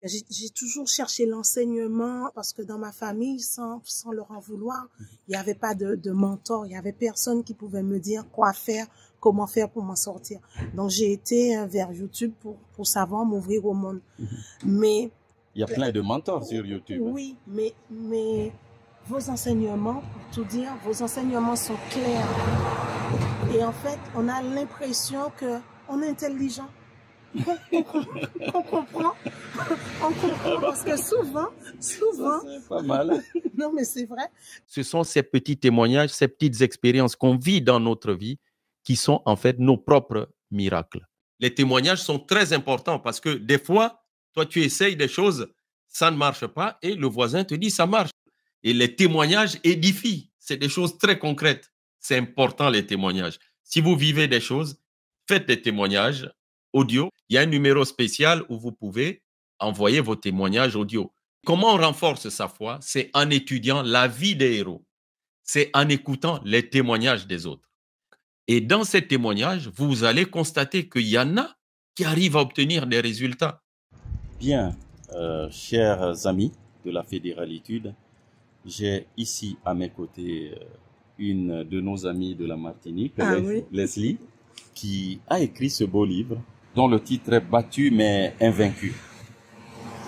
J'ai toujours cherché l'enseignement parce que dans ma famille, sans leur en vouloir, il n'y avait pas de mentor, il n'y avait personne qui pouvait me dire quoi faire, comment faire pour m'en sortir. Donc j'ai été vers YouTube pour savoir m'ouvrir au monde. Mais il y a plein de mentors sur YouTube. Oui, mais vos enseignements, pour tout dire, vos enseignements sont clairs. Et en fait, on a l'impression qu'on est intelligent. On comprend parce que souvent, c'est pas mal. Non, mais c'est vrai. Ce sont ces petits témoignages, ces petites expériences qu'on vit dans notre vie qui sont en fait nos propres miracles. Les témoignages sont très importants parce que des fois, toi, tu essayes des choses, ça ne marche pas et le voisin te dit ça marche. Et les témoignages édifient. C'est des choses très concrètes. C'est important, les témoignages. Si vous vivez des choses, faites des témoignages audio. Il y a un numéro spécial où vous pouvez envoyer vos témoignages audio. Comment on renforce sa foi? C'est en étudiant la vie des héros. C'est en écoutant les témoignages des autres. Et dans ces témoignages, vous allez constater qu'il y en a qui arrivent à obtenir des résultats. Bien, chers amis de la Fédéralitude, j'ai ici à mes côtés une de nos amies de la Martinique, Leslie, qui a écrit ce beau livre dont le titre est « Battu mais invaincu ».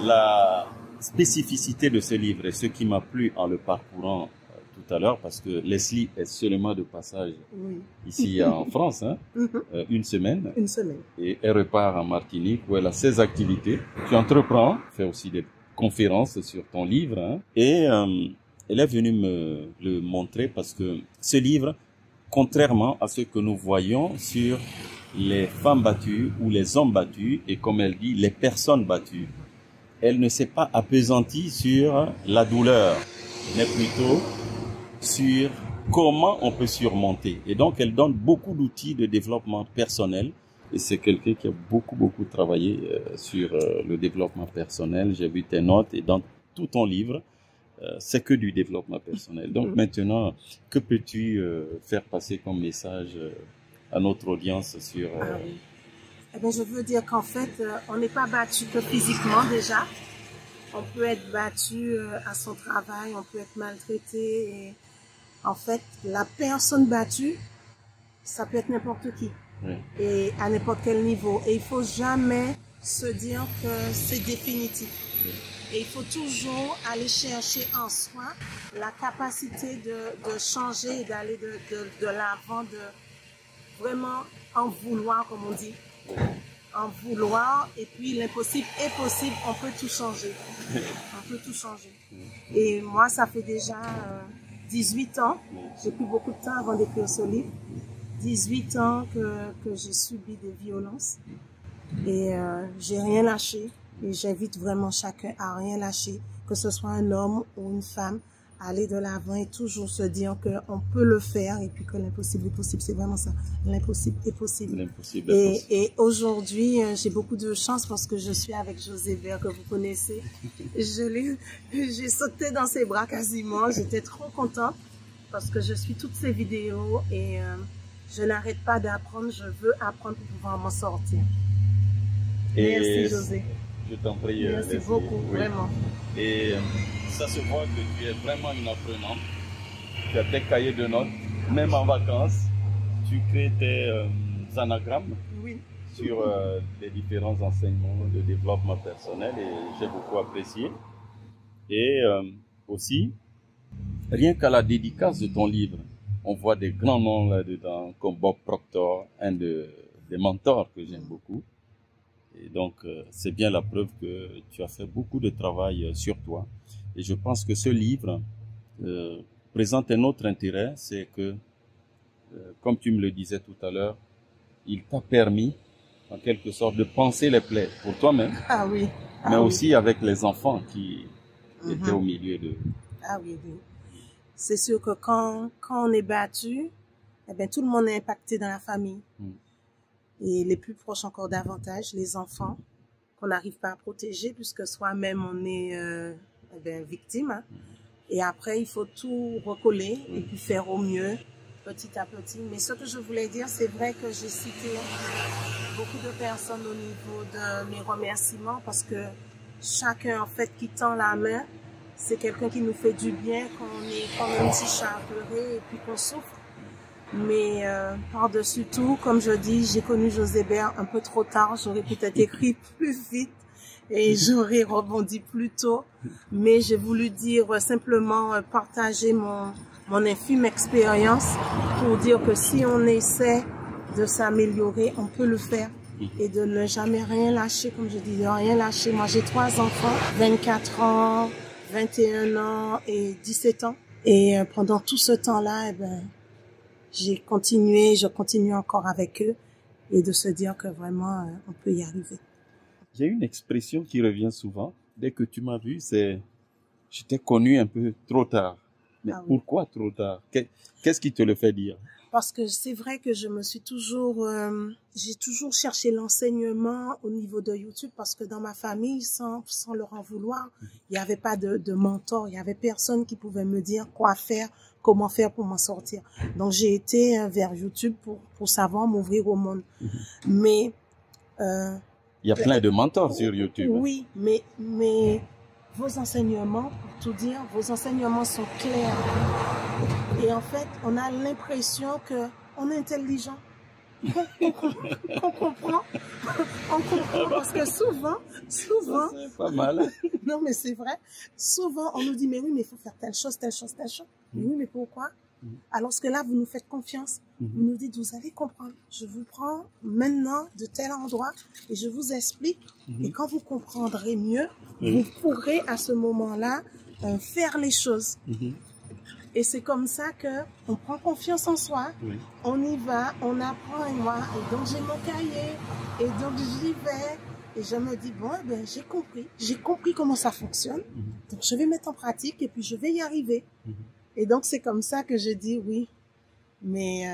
La spécificité de ce livre et ce qui m'a plu en le parcourant tout à l'heure, parce que Leslie est seulement de passage ici en France, une semaine, et elle repart en Martinique où elle a ses activités. Tu entreprends, fait aussi des conférences sur ton livre, et elle est venue me le montrer parce que ce livre, contrairement à ce que nous voyons sur les femmes battues ou les hommes battus, et comme elle dit, les personnes battues, elle ne s'est pas appesantie sur la douleur, mais plutôt sur comment on peut surmonter. Et donc, elle donne beaucoup d'outils de développement personnel. Et c'est quelqu'un qui a beaucoup travaillé sur le développement personnel. J'ai vu tes notes et dans tout ton livre, c'est que du développement personnel. Donc maintenant, que peux-tu faire passer comme message à notre audience sur... Eh bien, je veux dire qu'en fait, on n'est pas battu que physiquement déjà. On peut être battu à son travail, on peut être maltraité. Et en fait, la personne battue, ça peut être n'importe qui. Et à n'importe quel niveau. Et il faut jamais se dire que c'est définitif. Et il faut toujours aller chercher en soi la capacité de changer et d'aller de l'avant, de vraiment en vouloir, comme on dit. En vouloir, et puis l'impossible est possible, on peut tout changer. On peut tout changer. Et moi, ça fait déjà 18 ans, j'ai pris beaucoup de temps avant d'écrire ce livre, 18 ans que j'ai subi des violences, et j'ai rien lâché, et j'invite vraiment chacun à rien lâcher, que ce soit un homme ou une femme, aller de l'avant et toujours se dire qu'on peut le faire et puis que l'impossible est possible. C'est vraiment ça. L'impossible est possible. L'impossible est possible. Et aujourd'hui, j'ai beaucoup de chance parce que je suis avec José Vert, que vous connaissez. J'ai sauté dans ses bras quasiment. J'étais trop contente parce que je suis toutes ses vidéos et je n'arrête pas d'apprendre. Je veux apprendre pour pouvoir m'en sortir. Merci José. Je t'en prie. Merci beaucoup, vraiment. Et ça se voit que tu es vraiment une apprenante. Tu as tes cahiers de notes, même en vacances. Tu crées tes anagrammes sur les différents enseignements de développement personnel et j'ai beaucoup apprécié. Et aussi, rien qu'à la dédicace de ton livre, on voit des grands noms là-dedans, comme Bob Proctor, un des mentors que j'aime beaucoup. Et donc, c'est bien la preuve que tu as fait beaucoup de travail sur toi. Et je pense que ce livre présente un autre intérêt, c'est que, comme tu me le disais tout à l'heure, il t'a permis, en quelque sorte, de penser les plaies pour toi-même, mais aussi avec les enfants qui étaient au milieu de... Ah oui. C'est sûr que quand on est battu, eh bien, tout le monde est impacté dans la famille. Et les plus proches encore davantage, les enfants, qu'on n'arrive pas à protéger, puisque soi-même on est victime. Et après, il faut tout recoller et puis faire au mieux, petit à petit. Mais ce que je voulais dire, c'est vrai que j'ai cité beaucoup de personnes au niveau de mes remerciements, parce que chacun, en fait, qui tend la main, c'est quelqu'un qui nous fait du bien, qu'on est comme un petit chat apeuré et puis qu'on souffre. Mais par-dessus tout, comme je dis, j'ai connu Josébert un peu trop tard. J'aurais peut-être écrit plus vite et j'aurais rebondi plus tôt. Mais j'ai voulu dire simplement partager mon infime expérience pour dire que si on essaie de s'améliorer, on peut le faire. Et de ne jamais rien lâcher, comme je dis, de rien lâcher. Moi, j'ai 3 enfants, 24 ans, 21 ans et 17 ans. Et pendant tout ce temps-là, je continue encore avec eux et de se dire que vraiment, on peut y arriver. Il y a une expression qui revient souvent. Dès que tu m'as vu, c'est « je t'ai connu un peu trop tard ». Mais pourquoi trop tard? Qu'est-ce qui te le fait dire? Parce que c'est vrai que j'ai toujours cherché l'enseignement au niveau de YouTube parce que dans ma famille, sans leur en vouloir, il n'y avait pas de mentor, il n'y avait personne qui pouvait me dire quoi faire, comment faire pour m'en sortir. Donc j'ai été vers YouTube pour savoir m'ouvrir au monde. Mais il y a plein de mentors sur YouTube. Oui, mais vos enseignements, pour tout dire, vos enseignements sont clairs. Et en fait, on a l'impression que on est intelligent, qu'on comprend, on comprend parce que souvent, c'est pas mal. Non mais c'est vrai, souvent on nous dit mais oui mais il faut faire telle chose. Mais oui mais pourquoi? Alors que là vous nous faites confiance, vous nous dites vous allez comprendre. Je vous prends maintenant de tel endroit et je vous explique et quand vous comprendrez mieux, vous pourrez à ce moment-là faire les choses. Et c'est comme ça que on prend confiance en soi, on y va, on apprend et moi. Et donc j'ai mon cahier et donc j'y vais et je me dis bon j'ai compris comment ça fonctionne. Donc je vais mettre en pratique et puis je vais y arriver. Et donc c'est comme ça que je dis oui, mais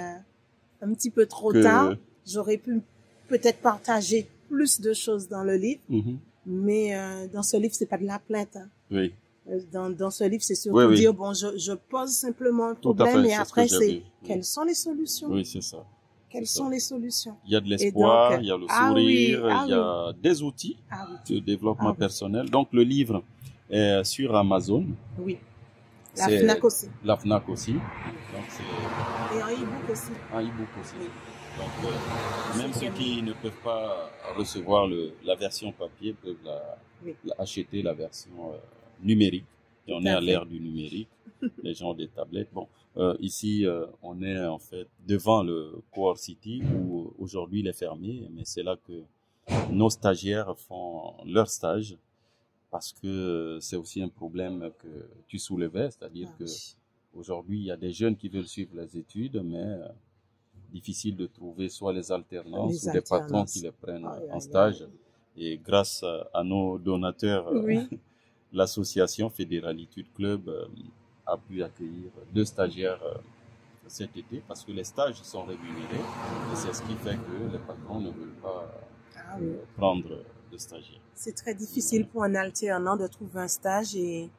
un petit peu trop tard. J'aurais pu peut-être partager plus de choses dans le livre, mais dans ce livre c'est pas de la plainte. Hein. Oui. Dans ce livre, c'est surtout dire, bon, je pose simplement un problème et après, c'est quelles sont les solutions? Oui, c'est ça. Quelles sont les solutions? Il y a de l'espoir, il y a le sourire, il y a des outils de développement personnel. Donc, le livre est sur Amazon. Oui. La FNAC aussi. La FNAC aussi. Donc, et en e-book aussi. En e-book aussi. Oui. Donc, même ceux qui ne peuvent pas recevoir la version papier peuvent acheter la version numérique. Et on est à l'ère du numérique. Les gens ont des tablettes. Bon, ici, on est en fait devant le Cowork City où aujourd'hui il est fermé, mais c'est là que nos stagiaires font leur stage parce que c'est aussi un problème que tu soulevais, c'est-à-dire que aujourd'hui il y a des jeunes qui veulent suivre les études, mais difficile de trouver soit les alternances ou des patrons qui les prennent en stage. Et grâce à nos donateurs, l'association Fédéralitude Club a pu accueillir 2 stagiaires cet été parce que les stages sont rémunérés et c'est ce qui fait que les patrons ne veulent pas prendre de stagiaires. C'est très difficile pour un alternant de trouver un stage et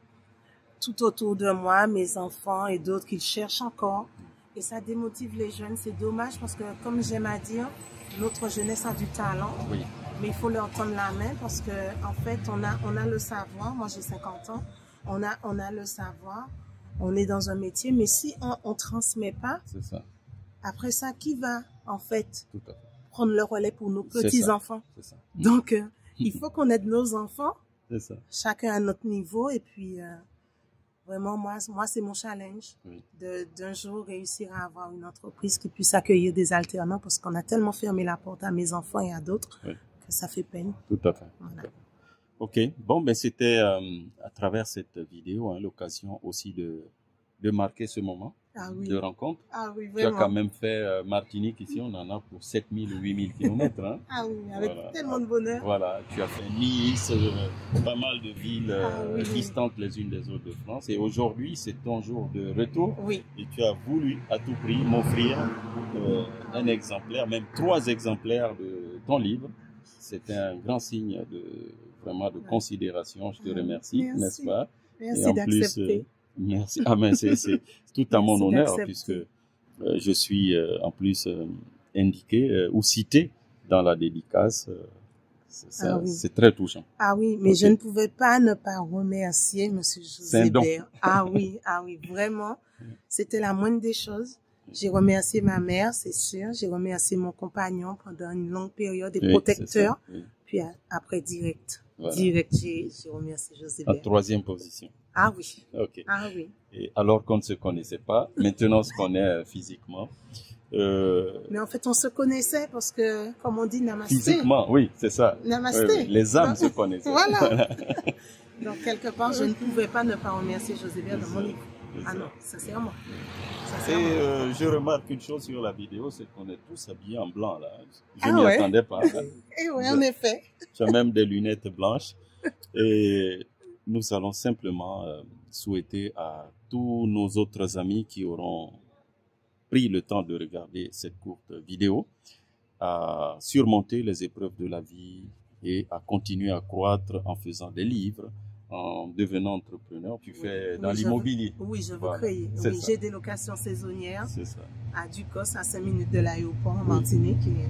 tout autour de moi, mes enfants et d'autres qui cherchent encore et ça démotive les jeunes. C'est dommage parce que comme j'aime à dire, notre jeunesse a du talent. Oui. Mais il faut leur tendre la main parce que en fait, on a le savoir. Moi, j'ai 50 ans. On a le savoir. On est dans un métier, mais si on transmet pas, après ça, qui va en fait prendre le relais pour nos petits enfants? Donc, il faut qu'on aide nos enfants. Chacun à notre niveau et puis vraiment, moi, c'est mon challenge d'un jour réussir à avoir une entreprise qui puisse accueillir des alternants parce qu'on a tellement fermé la porte à mes enfants et à d'autres. Ça fait peine. Tout à fait. Voilà. Ok. Bon, ben c'était à travers cette vidéo l'occasion aussi de marquer ce moment de rencontre. Ah oui, vraiment. Tu as quand même fait Martinique ici, on en a pour 7000 ou 8000 kilomètres. Hein. Ah oui, avec tellement de bonheur. Voilà, tu as fait Nice, pas mal de villes distantes les unes des autres de France. Et aujourd'hui, c'est ton jour de retour. Oui. Et tu as voulu à tout prix m'offrir un exemplaire, même 3 exemplaires de ton livre. C'était un grand signe vraiment de considération. Je te remercie, n'est-ce pas? Merci d'accepter. Merci. Ah, mais c'est tout à mon honneur puisque je suis en plus indiqué ou cité dans la dédicace. C'est très touchant. Ah oui, mais je ne pouvais pas ne pas remercier M. Josébert. Ah oui, vraiment. C'était la moindre des choses. J'ai remercié ma mère, c'est sûr. J'ai remercié mon compagnon pendant une longue période, des protecteurs. Oui. Puis après, direct, j'ai remercié Josébert. En troisième position. Ah oui. Ok. Ah oui. Et alors qu'on ne se connaissait pas, maintenant on se connaît physiquement. Mais en fait, on se connaissait parce que, comme on dit, namasté. Physiquement, oui, c'est ça. Namasté. Oui. Les âmes se connaissaient. Voilà. Donc, quelque part, je ne pouvais pas ne pas remercier Josébert dans mon livre. Ah non, sincèrement. Et je remarque une chose sur la vidéo, c'est qu'on est tous habillés en blanc, là. Je m'y attendais pas. Hein. Et oui, en effet. Tu as même des lunettes blanches. Et nous allons simplement souhaiter à tous nos autres amis qui auront pris le temps de regarder cette courte vidéo à surmonter les épreuves de la vie et à continuer à croître en faisant des livres, en devenant entrepreneur. Tu fais dans l'immobilier. Oui, je veux créer. Oui, j'ai des locations saisonnières à Ducos, à 5 minutes de l'aéroport en Martinique. Et,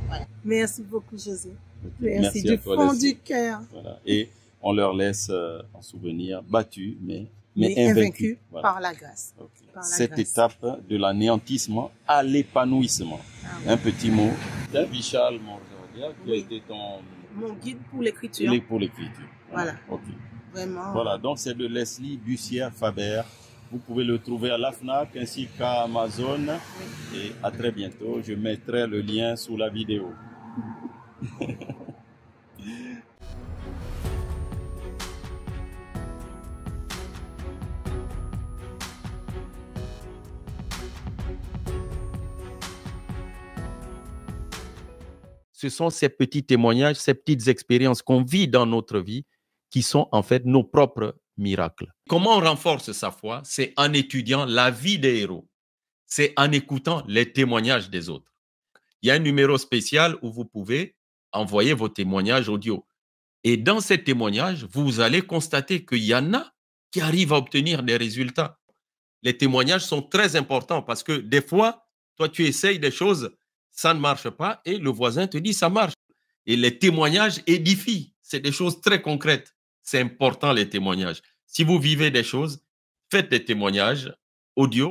voilà. Merci beaucoup, José. Merci du fond du cœur. Voilà. Et on leur laisse un souvenir battu, mais invaincu par la grâce. Okay. Cette étape de l'anéantissement à l'épanouissement. Un petit mot d'un Vichal Morzodia qui a été mon guide pour l'écriture. Pour l'écriture. Voilà. Okay. Vraiment. Voilà, donc c'est de Leslie Bussière-Faber. Vous pouvez le trouver à la FNAC ainsi qu'à Amazon. Oui. Et à très bientôt. Je mettrai le lien sous la vidéo. Ce sont ces petits témoignages, ces petites expériences qu'on vit dans notre vie qui sont en fait nos propres miracles. Comment on renforce sa foi? C'est en étudiant la vie des héros. C'est en écoutant les témoignages des autres. Il y a un numéro spécial où vous pouvez envoyer vos témoignages audio. Et dans ces témoignages, vous allez constater qu'il y en a qui arrivent à obtenir des résultats. Les témoignages sont très importants parce que des fois, toi, tu essayes des choses, ça ne marche pas et le voisin te dit ça marche. Et les témoignages édifient. C'est des choses très concrètes. C'est important, les témoignages. Si vous vivez des choses, faites des témoignages audio